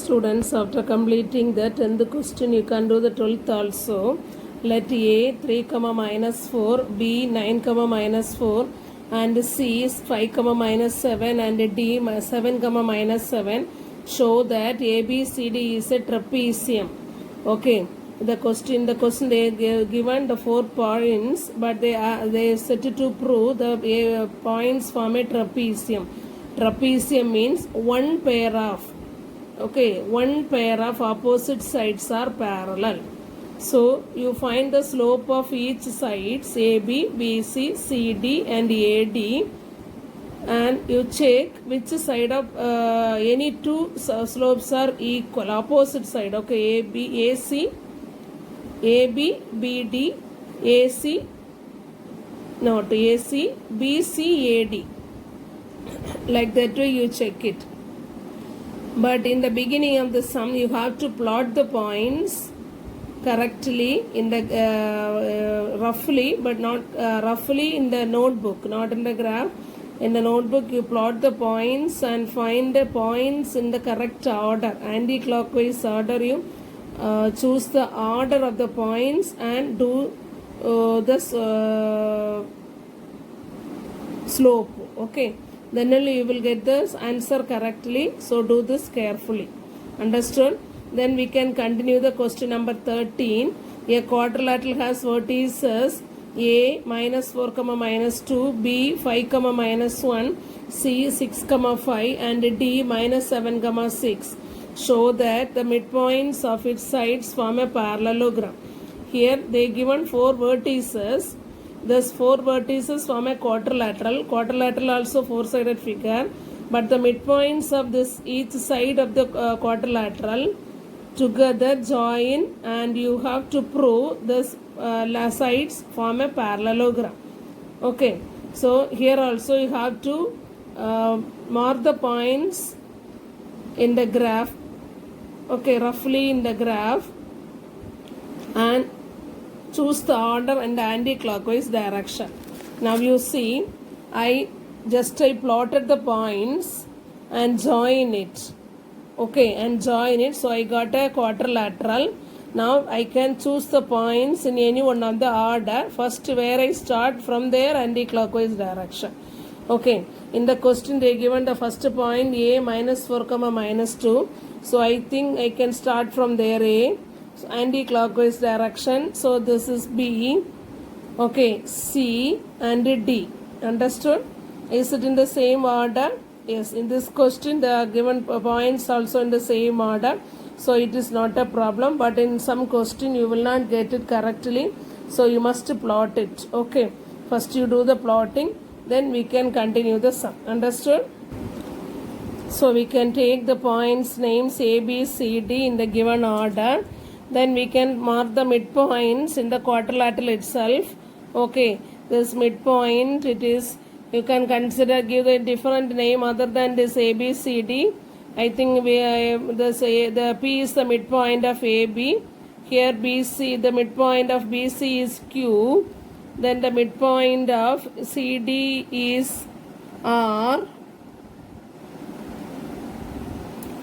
Students, after completing the 10th question, you can do the 12th also. Let A 3, minus 4, B 9, minus 4, and C is 5, minus 7, and D 7, minus 7. Show that ABCD is a trapezium. Okay. The question they given the 4 points, but they set to prove the points form a trapezium. Trapezium means one pair of opposite sides are parallel. So you find the slope of each sides AB, BC, CD and AD, and you check which side of any two slopes are equal, opposite side. Okay, AC, BD, AC, not AC, BC, AD. Like that way you check it. But in the beginning of the sum, you have to plot the points correctly in the roughly, but not roughly in the notebook, not in the graph. In the notebook, you plot the points and find the points in the correct order, anti-clockwise order. You choose the order of the points and do this slope. Okay. Then only you will get this answer correctly. So do this carefully. Understood? Then we can continue the question number 13. A quadrilateral has vertices A minus 4, minus 2, B 5, minus 1, C 6, 5, and D minus 7, 6. Show that the midpoints of its sides form a parallelogram. Here they given 4 vertices. Thus 4 vertices form a quadrilateral. Quadrilateral also 4-sided figure. But the midpoints of this each side of the quadrilateral together join, and you have to prove this sides form a parallelogram. Okay. So here also you have to mark the points in the graph. Okay, roughly in the graph, and choose the order and the anti-clockwise direction. Now you see, I plotted the points and join it. Okay, and join it. So I got a quadrilateral. Now I can choose the points in any one of the order. First where I start, from there anti-clockwise direction. Okay, in the question they given the first point A minus 4, minus 2. So I think I can start from there A. So anti-clockwise direction. So this is B. Okay, C and D. Understood? Is it in the same order? Yes, in this question the given points also in the same order. So it is not a problem. But in some question you will not get it correctly. So you must plot it. Okay. First you do the plotting. Then we can continue the sum. Understood? So we can take the points names A, B, C, D in the given order. Then we can mark the midpoints in the quadrilateral itself. Okay, this midpoint, it is, you can consider, give a different name other than this A, B, C, D. I think the P is the midpoint of AB. Here BC, the midpoint of BC is Q. Then the midpoint of CD is R.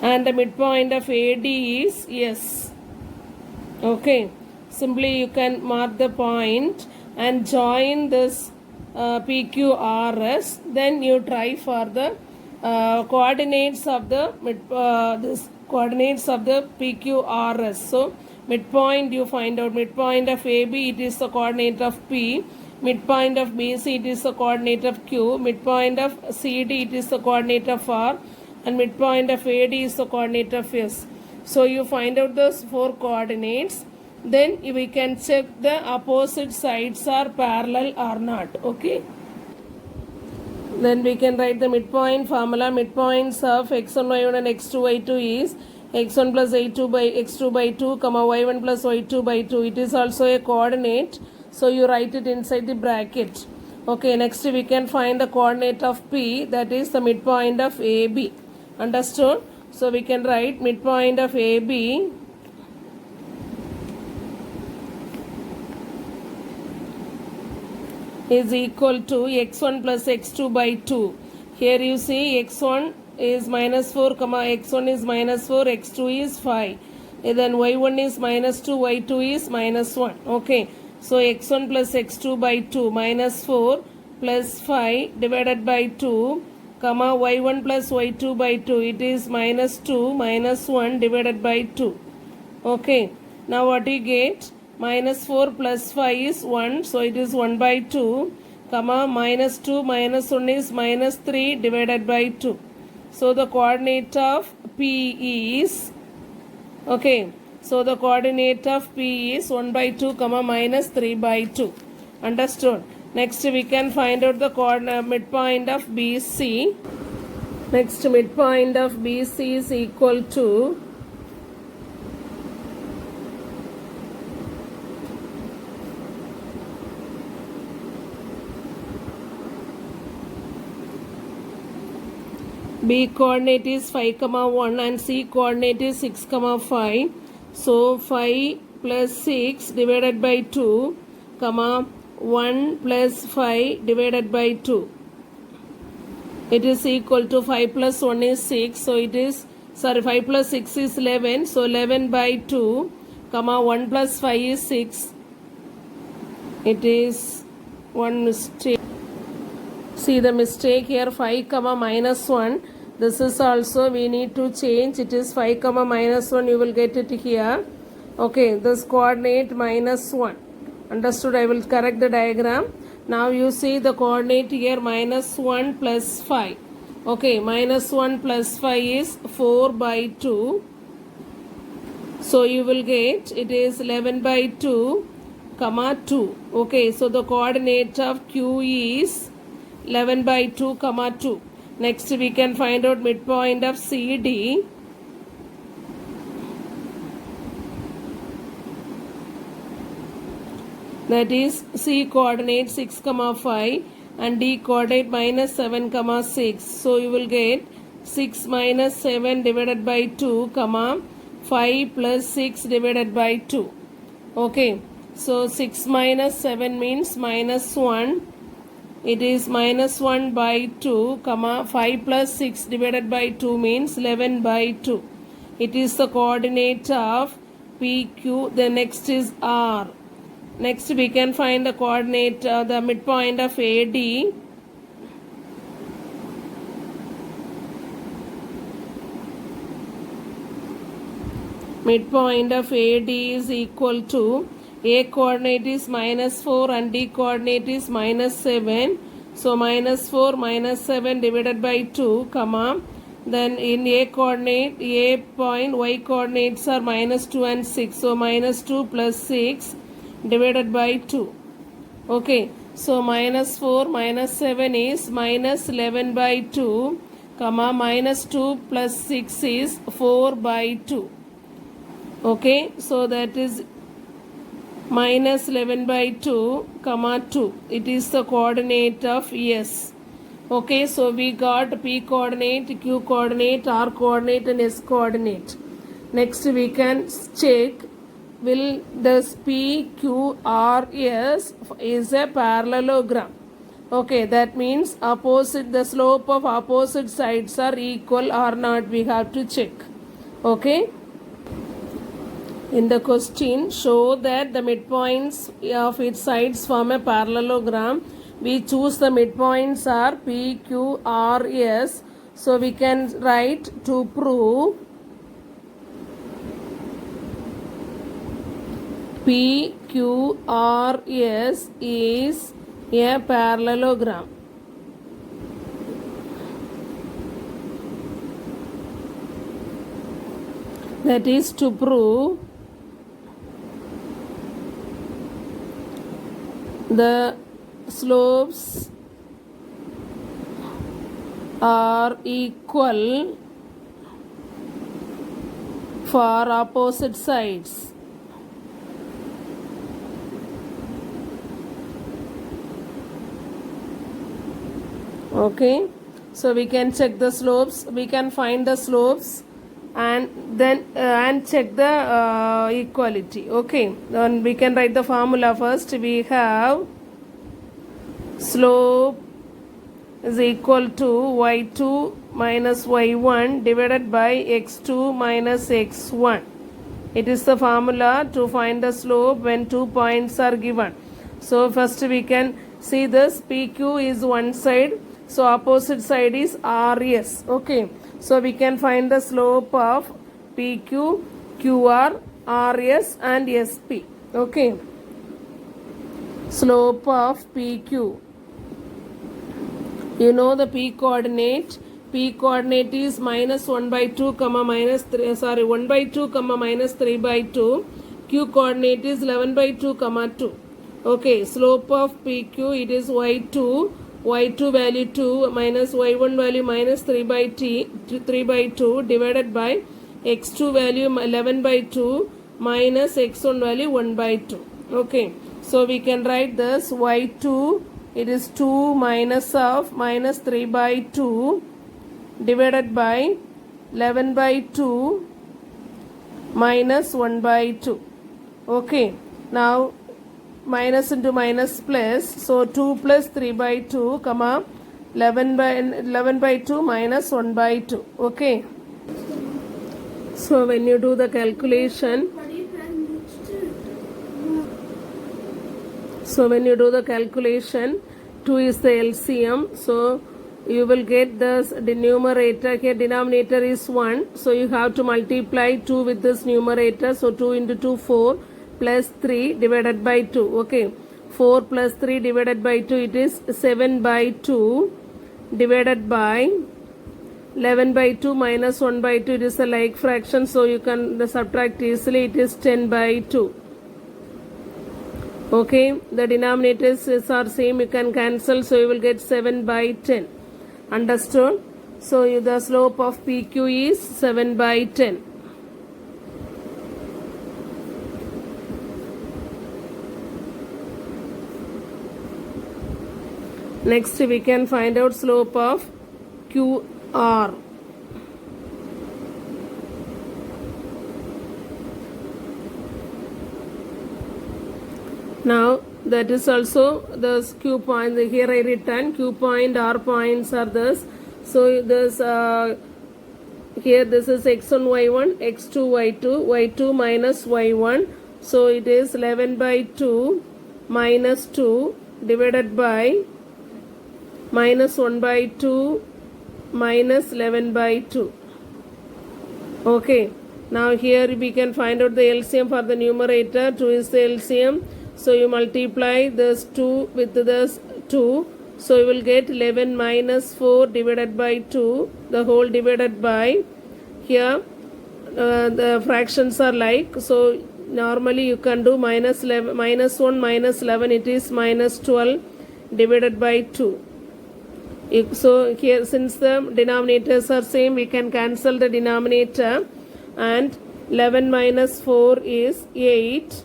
And the midpoint of AD is S. Okay, simply you can mark the point and join this PQRS. Then you try for the coordinates of the coordinates of the PQRS. So midpoint you find out, midpoint of AB it is the coordinate of P, midpoint of BC it is the coordinate of Q, midpoint of CD it is the coordinate of R, and midpoint of AD is the coordinate of S. So you find out those 4 coordinates. Then we can check the opposite sides are parallel or not. Okay. Then we can write the midpoint formula. Midpoints of x1, y1 and x2, y2 is x1 plus a2 by x2 by 2, y1 plus y2 by 2. It is also a coordinate. So you write it inside the bracket. Okay. Next we can find the coordinate of P, that is the midpoint of AB. Understood? So we can write midpoint of AB is equal to x1 plus x2 by 2. Here you see x1 is minus 4 comma x1 is minus 4, x2 is 5. Then y1 is minus 2, y2 is minus 1. Okay, so x1 plus x2 by 2 minus 4 plus 5 divided by 2 comma y1 plus y2 by 2, it is minus 2 minus 1 divided by 2. Okay, now what do you get? Minus 4 plus 5 is 1, so it is 1 by 2 comma minus 2 minus 1 is minus 3 divided by 2. So the coordinate of P is, okay, so the coordinate of P is 1 by 2 comma minus 3 by 2. Understood? Next we can find out the midpoint of BC. Next midpoint of BC is equal to B coordinate is 5 comma 1 and C coordinate is 6 comma 5. So 5 plus 6 divided by 2 comma 1 plus 5 divided by 2. It is equal to 5 plus 1 is 6. So it is, 5 plus 6 is 11. So 11 by 2 comma 1 plus 5 is 6. It is one mistake. See the mistake here, 5 comma minus 1. This is also we need to change. It is 5 comma minus 1. You will get it here. Okay, this coordinate minus 1. Understood? I will correct the diagram. Now you see the coordinate here minus 1 plus 5. Okay, minus 1 plus 5 is 4 by 2. So you will get it is 11 by 2 comma 2. Okay, so the coordinate of Q is 11 by 2 comma 2. Next we can find out midpoint of CD. That is C coordinate 6 comma 5 and D coordinate minus 7 comma 6. So you will get 6 minus 7 divided by 2 comma 5 plus 6 divided by 2. Okay, so 6 minus 7 means minus 1. It is minus 1 by 2 comma 5 plus 6 divided by 2 means 11 by 2. It is the coordinate of PQ. The next is R. Next we can find the coordinate, the midpoint of AD. Midpoint of AD is equal to, A coordinate is minus 4 and D coordinate is minus 7. So minus 4 minus 7 divided by 2 comma, then in A coordinate, A point, Y coordinates are minus 2 and 6. So minus 2 plus 6 divided by 2. Okay, so minus 4 minus 7 is minus 11 by 2 comma minus 2 plus 6 is 4 by 2. Okay, so that is minus 11 by 2 comma 2. It is the coordinate of S. Okay, so we got P coordinate, Q coordinate, R coordinate and S coordinate. Next we can check, will this P, Q, R, S is a parallelogram. Okay, that means opposite, the slope of opposite sides are equal or not, we have to check. Okay. In the question, show that the midpoints of its sides form a parallelogram. We choose the midpoints are P, Q, R, S. So we can write to prove P, Q, R, S is a parallelogram. That is to prove the slopes are equal for opposite sides. Okay, so we can check the slopes, we can find the slopes and then and check the equality. Okay, then we can write the formula first. We have slope is equal to y2 minus y1 divided by x2 minus x1. It is the formula to find the slope when 2 points are given. So first we can see this PQ is one side, so opposite side is RS. Okay, so we can find the slope of PQ, QR, RS and SP. Okay, slope of PQ. You know the P coordinate. P coordinate is minus 1 by 2 comma minus 3, 1 by 2 comma minus 3 by 2. Q coordinate is 11 by 2 comma 2. Okay, slope of PQ, it is y2 value 2 minus y1 value minus 3 by 2 divided by x2 value 11 by 2 minus x1 value 1 by 2. Okay, so we can write this y2, it is 2 minus of minus 3 by 2 divided by 11 by 2 minus 1 by 2. Okay, now minus into minus plus, so 2 plus 3 by 2 comma 11 by 2 minus 1 by 2. Okay, so when you do the calculation, so when you do the calculation, 2 is the LCM, so you will get this numerator. Here denominator is 1, so you have to multiply 2 with this numerator, so 2 into 2 4 plus 3 divided by 2. Okay, 4 plus 3 divided by 2, it is 7 by 2 divided by 11 by 2 minus 1 by 2, it is a like fraction, so you can subtract easily, it is 10 by 2. Okay, the denominators are same, you can cancel, so you will get 7 by 10. Understood? So the slope of PQ is 7 by 10. Next we can find out slope of QR. Now that is also the Q point. Here I written Q point, R points are this. So this here this is x1 y1, x2 y2, y2 minus y1. So it is 11 by 2 minus 2 divided by minus 1 by 2 minus 11 by 2. Okay, now here we can find out the LCM for the numerator. 2 is the LCM, so you multiply this 2 with this 2, so you will get 11 minus 4 divided by 2, the whole divided by, here the fractions are like, so normally you can do minus 11, minus 1 minus 11, it is minus 12 divided by 2. So here, since the denominators are same, we can cancel the denominator, and 11 minus 4 is 8.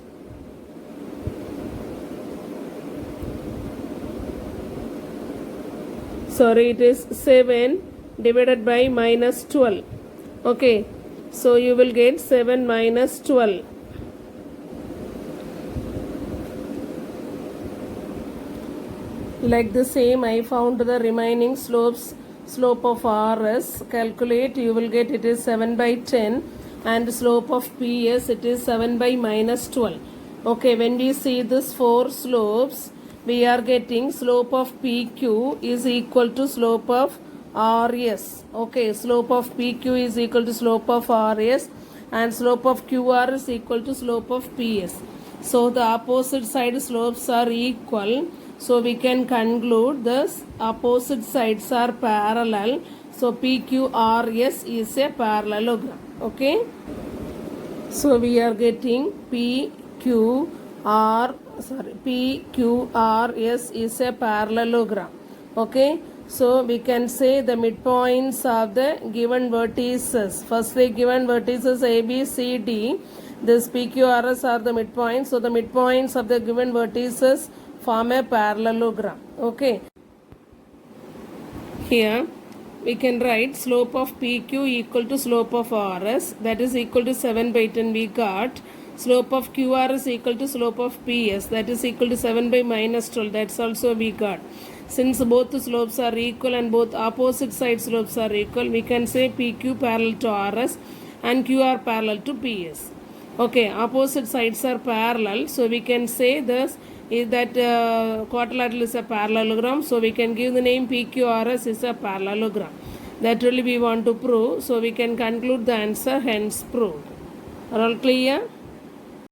Sorry, it is 7 divided by minus 12. Okay, so you will get 7 minus 12. Like the same, I found the remaining slope of RS. Calculate, you will get it is 7 by 10, and slope of PS, it is 7 by minus 12. Okay, when we see this 4 slopes, we are getting slope of PQ is equal to slope of RS. Okay, slope of PQ is equal to slope of RS, and slope of QR is equal to slope of PS. So the opposite side slopes are equal. So we can conclude this opposite sides are parallel. So PQRS is a parallelogram. Okay. So we are getting PQRS is a parallelogram. Okay. So we can say the midpoints of the given vertices. Firstly, given vertices A, B, C, D. This PQRS are the midpoints. So the midpoints of the given vertices form a parallelogram. Okay. Here we can write slope of PQ equal to slope of RS, that is equal to 7 by 10 we got. Slope of QR is equal to slope of PS, that is equal to 7 by minus 12, that's also we got. Since both slopes are equal and both opposite side slopes are equal, we can say PQ parallel to RS and QR parallel to PS. Okay, opposite sides are parallel, so we can say this is that quadrilateral is a parallelogram, so we can give the name PQRS is a parallelogram. That really we want to prove, so we can conclude the answer hence proved. Are all clear?